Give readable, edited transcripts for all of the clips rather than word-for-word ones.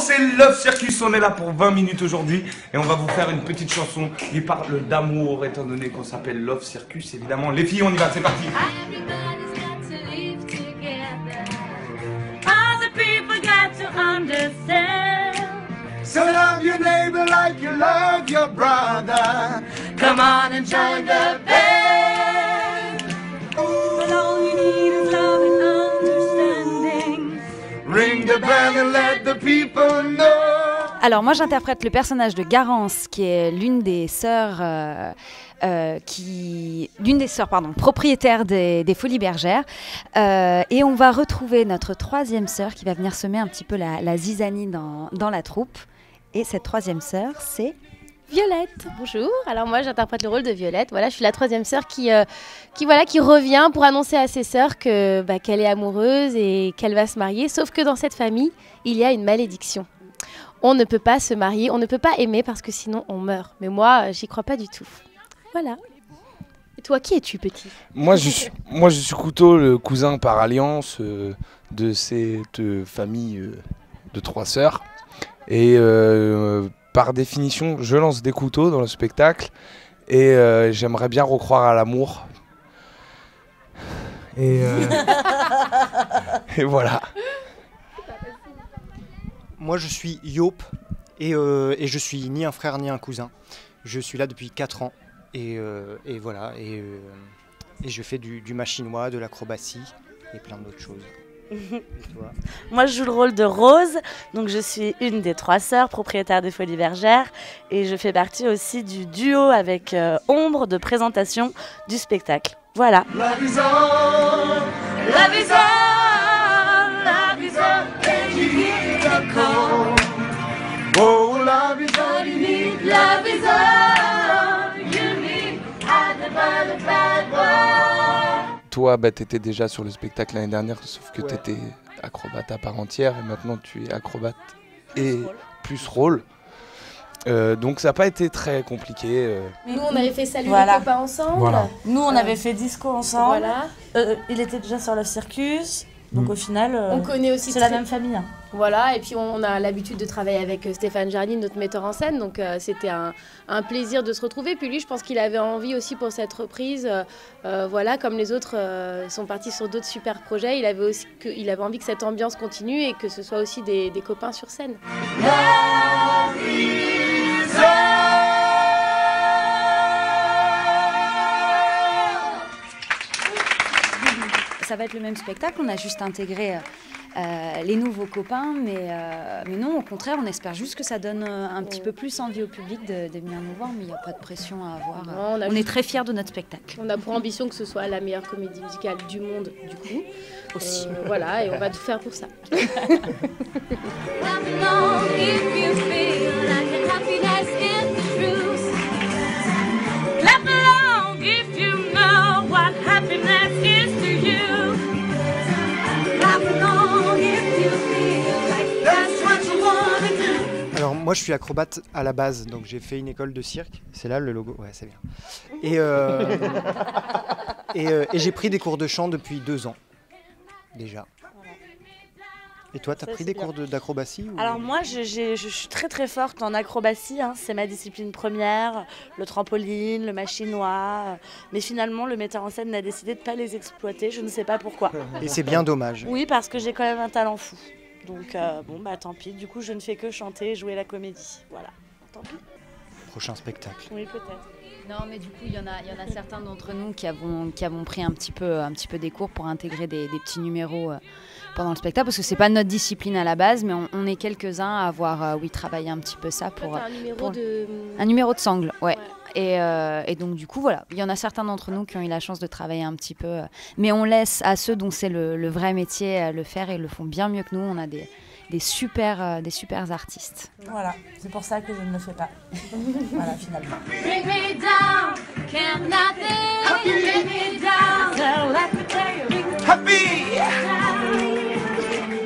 c'est Love Circus, on est là pour 20 minutes aujourd'hui et on va vous faire une petite chanson qui parle d'amour étant donné qu'on s'appelle Love Circus évidemment. Les filles, on y va, c'est parti. So love your neighbor like you love your brother. Come on and join the band. But all you need is love and understanding. Ring the bell and let the people know. Alors moi j'interprète le personnage de Garance qui est l'une des sœurs propriétaires des Folies Bergères. Et on va retrouver notre troisième sœur qui va venir semer un petit peu la zizanie dans la troupe. Et cette troisième sœur, c'est Violette. Bonjour. Alors moi, j'interprète le rôle de Violette. Voilà, je suis la troisième sœur qui revient pour annoncer à ses sœurs qu'elle est amoureuse et qu'elle va se marier. Sauf que dans cette famille, il y a une malédiction. On ne peut pas se marier, on ne peut pas aimer parce que sinon on meurt. Mais moi, j'y crois pas du tout. Voilà. Et toi, qui es-tu, petit ? Moi, je suis Couteau, le cousin par alliance de cette famille de 3 sœurs. Et par définition, je lance des couteaux dans le spectacle et j'aimerais bien recroire à l'amour. Et voilà. Moi, je suis Yop et je suis ni un frère ni un cousin. Je suis là depuis 4 ans et voilà. Et je fais du machinois, de l'acrobatie et plein d'autres choses. Moi je joue le rôle de Rose, donc je suis une des 3 sœurs propriétaires des Folies Bergères et je fais partie aussi du duo avec Ombre de présentation du spectacle. Voilà. Love is all, love is all, love is all, and you hear the call. Oh, love is all you need, love is all you need, at the bad boy. Toi, tu étais déjà sur le spectacle l'année dernière, sauf que tu étais acrobate à part entière et maintenant tu es acrobate et plus rôle. Donc ça n'a pas été très compliqué. Nous, on avait fait Salut les copains ensemble. Voilà. Nous, on avait fait Disco ensemble. Voilà. Il était déjà sur Love Circus. Donc au final, on connaît aussi c'est la même famille. Hein. Voilà, et puis on a l'habitude de travailler avec Stéphane Jarny, notre metteur en scène, donc c'était un plaisir de se retrouver. Puis lui, je pense qu'il avait envie aussi pour cette reprise, voilà, comme les autres sont partis sur d'autres super projets, il avait envie que cette ambiance continue et que ce soit aussi des copains sur scène. Ça va être le même spectacle, on a juste intégré les nouveaux copains, mais non, au contraire, on espère juste que ça donne un petit peu plus envie au public de venir nous voir, mais il n'y a pas de pression à avoir. Non, on est très fiers de notre spectacle. On a pour ambition que ce soit la meilleure comédie musicale du monde, du coup. Aussi. Voilà, et on va tout faire pour ça. Alors moi je suis acrobate à la base, donc j'ai fait une école de cirque. C'est là le logo, ouais c'est bien. Et j'ai pris des cours de chant depuis 2 ans déjà. Et toi, tu as pris des cours d'acrobatie ou... Alors moi, je suis très très forte en acrobatie, hein. C'est ma discipline première, le trampoline, le machinois. Mais finalement, le metteur en scène a décidé de ne pas les exploiter, je ne sais pas pourquoi. Et c'est bien dommage. Oui, parce que j'ai quand même un talent fou. Donc bon, bah tant pis, du coup je ne fais que chanter et jouer la comédie. Voilà, tant pis. Prochain spectacle. Oui, peut-être. Non, mais du coup, il y en a certains d'entre nous qui avons pris un petit peu des cours pour intégrer des petits numéros pendant le spectacle, parce que c'est pas notre discipline à la base, mais on est quelques-uns à avoir travaillé un petit peu ça pour un numéro de sangle, ouais. Et donc du coup voilà, il y en a certains d'entre nous qui ont eu la chance de travailler un petit peu, mais on laisse à ceux dont c'est le vrai métier le faire, et ils le font bien mieux que nous. On a des super artistes. Voilà, c'est pour ça que je ne le fais pas. Voilà, finalement. Bring me down, can't nothing bring me down. So let me tell you, Happy,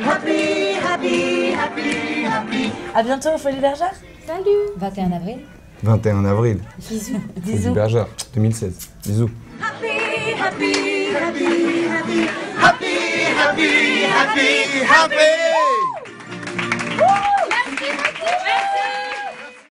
happy, happy, happy, happy. À bientôt aux Folies Bergères. Salut. 21 avril. 21 avril. Bisous. Folies Bergères, 2016. Bisous. happy, happy, happy, happy, Happy, happy, happy, happy.